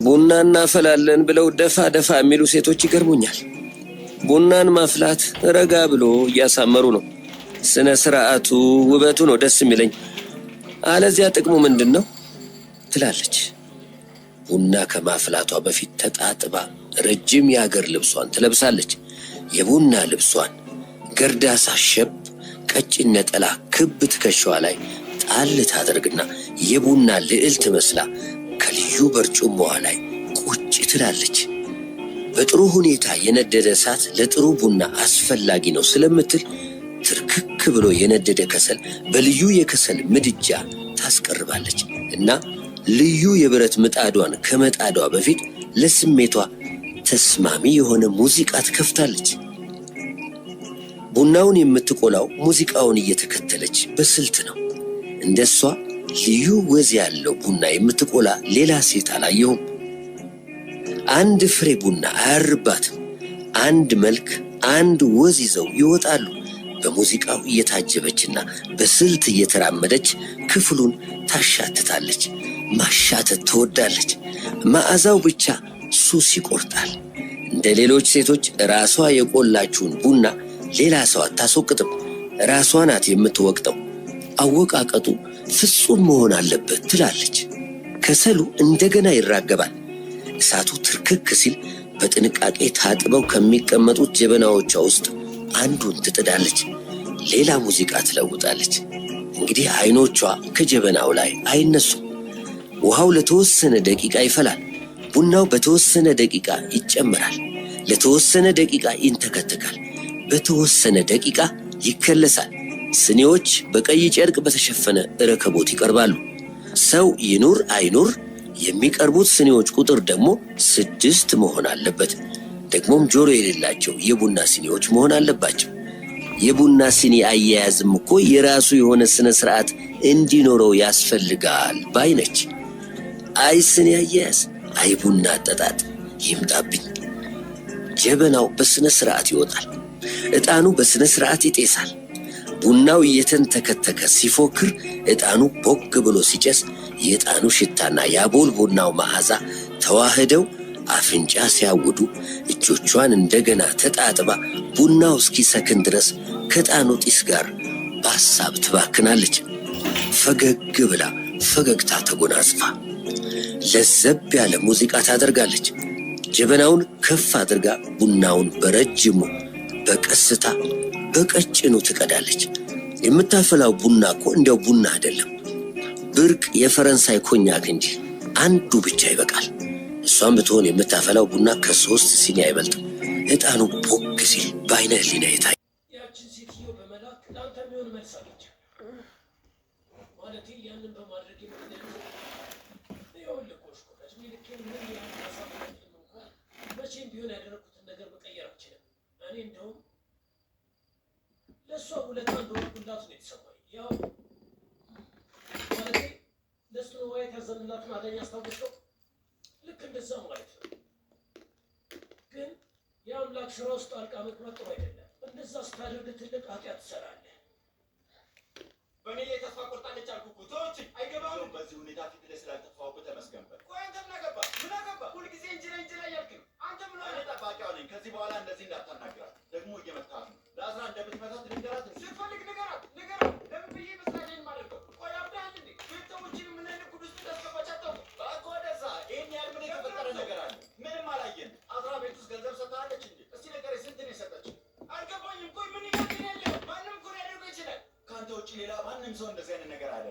ቡና እናፈላለን ብለው ደፋ ደፋ የሚሉ ሴቶች ይገርሙኛል። ቡናን ማፍላት ረጋ ብሎ እያሳመሩ ነው። ስነ ስርዓቱ ውበቱ ነው ደስ የሚለኝ። አለዚያ ጥቅሙ ምንድን ነው ትላለች። ቡና ከማፍላቷ በፊት ተጣጥባ ረጅም የአገር ልብሷን ትለብሳለች። የቡና ልብሷን ገርዳሳ ሸብ ቀጭን ነጠላ ክብ ትከሻዋ ላይ ጣል ታደርግና የቡና ልዕልት መስላ ከልዩ በርጩማዋ ላይ ቁጭ ትላለች። በጥሩ ሁኔታ የነደደ እሳት ለጥሩ ቡና አስፈላጊ ነው ስለምትል ትርክክ ብሎ የነደደ ከሰል በልዩ የከሰል ምድጃ ታስቀርባለች እና ልዩ የብረት ምጣዷን ከመጣዷ በፊት ለስሜቷ ተስማሚ የሆነ ሙዚቃ ትከፍታለች። ቡናውን የምትቆላው ሙዚቃውን እየተከተለች በስልት ነው። እንደሷ ልዩ ወዝ ያለው ቡና የምትቆላ ሌላ ሴት አላየሁም። አንድ ፍሬ ቡና አያርባትም። አንድ መልክ፣ አንድ ወዝ ይዘው ይወጣሉ። በሙዚቃው እየታጀበችና በስልት እየተራመደች ክፍሉን ታሻትታለች። ማሻተት ትወዳለች። መዓዛው ብቻ ሱስ ይቆርጣል። እንደ ሌሎች ሴቶች ራሷ የቆላችውን ቡና ሌላ ሰው አታስወቅጥም። ራሷ ናት የምትወቅጠው። አወቃቀጡ ፍጹም መሆን አለበት ትላለች። ከሰሉ እንደገና ይራገባል። እሳቱ ትርክክ ሲል በጥንቃቄ ታጥበው ከሚቀመጡት ጀበናዎቿ ውስጥ አንዱን ትጥዳለች። ሌላ ሙዚቃ ትለውጣለች። እንግዲህ አይኖቿ ከጀበናው ላይ አይነሱም። ውሃው ለተወሰነ ደቂቃ ይፈላል። ቡናው በተወሰነ ደቂቃ ይጨመራል። ለተወሰነ ደቂቃ ይንተከተካል። በተወሰነ ደቂቃ ይከለሳል። ስኒዎች በቀይ ጨርቅ በተሸፈነ ረከቦት ይቀርባሉ። ሰው ይኑር አይኑር የሚቀርቡት ስኒዎች ቁጥር ደግሞ 6 መሆን አለበት። ደግሞም ጆሮ የሌላቸው የቡና ስኒዎች መሆን አለባቸው። የቡና ስኒ አያያዝም እኮ የራሱ የሆነ ስነ ስርዓት እንዲኖረው ያስፈልጋል ባይነች። አይ ስኒ አያያዝ፣ አይ ቡና አጠጣጥ ይምጣብኝ። ጀበናው በስነ ስርዓት ይወጣል። ዕጣኑ በስነ ስርዓት ይጤሳል። ቡናው እየተንተከተከ ሲፎክር ዕጣኑ ቦግ ብሎ ሲጨስ የዕጣኑ ሽታና የአቦል ቡናው መዓዛ ተዋህደው አፍንጫ ሲያውዱ እጆቿን እንደገና ተጣጥባ ቡናው እስኪሰክን ድረስ ከዕጣኑ ጢስ ጋር በሐሳብ ትባክናለች። ፈገግ ብላ ፈገግታ ተጎናጽፋ ለዘብ ያለ ሙዚቃ ታደርጋለች። ጀበናውን ከፍ አድርጋ ቡናውን በረጅሙ በቀስታ በቀጭኑ ትቀዳለች። የምታፈላው ቡና እኮ እንዲያው ቡና አይደለም፣ ብርቅ የፈረንሳይ ኮኛክ እንጂ አንዱ ብቻ ይበቃል። እሷም ብትሆን የምታፈላው ቡና ከ3 ሲኒ አይበልጥም። ዕጣኑ ቦግ ሲል በአይነ ህሊና የታየ ያችን ሴትዮ በመላክ ለአንተ የሚሆን መልስ አለች ማለት ያንን በማድረግ መቼም ቢሆን ያደረኩትን ነገር መቀየር አልችልም። እኔ እንደውም ለእሷ ውለታ እንደሆንኩላት ነው የተሰማኝ። ያው ማለት ለእሱ ንዋየት ያዘንላትን አደኛ አስታወስከው? ልክ እንደዛ ማለት ነው። ግን የአምላክ ስራ ውስጥ ጣልቃ መግባት ጥሩ አይደለም። እንደዛ ስታደርግ ትልቅ ኃጢአት ትሰራለህ። በእኔ ላይ ተስፋ ቆርጣለች አልኩ እኮ ተወች። አይገባም። በዚህ ሁኔታ ፊት ላይ ስላልተፋወቁ ተመስገንበት። ቆይ አንተ ምን አገባ? ምን አገባ? ሁልጊዜ እንጅላ እያልክ ነው። አንተ ምን ሆነ? ጠባቂዋ ነኝ። ከዚህ በኋላ እንደዚህ እንዳታናግራት። ደግሞ እየመታት ነው። ለአስራ እንደምትመታት ንገራት። ስትፈልግ ንገራት። ለምን ብዬ መስላሌን ማደርገው? ቆይ አብዳል እንዴ? ቤተሰቦችን ምን አይነት ጉድ ውስጥ እንዳስገባች አታውቅም። እኮ ወደዛ ይህን ያህል ምን የተፈጠረ ነገር አለ? ምንም አላየን። አስራ ቤት ውስጥ ገንዘብ ሰጥታለች እንዴ? እስቲ ንገረኝ፣ ስንት ነው የሰጠችው? አልገባኝም። ቆይ ምን ይላል? ማንም እኮ ሊያደርገው ይችላል። ከአንተ ውጭ ሌላ ማንም ሰው እንደዚህ አይነት ነገር አለ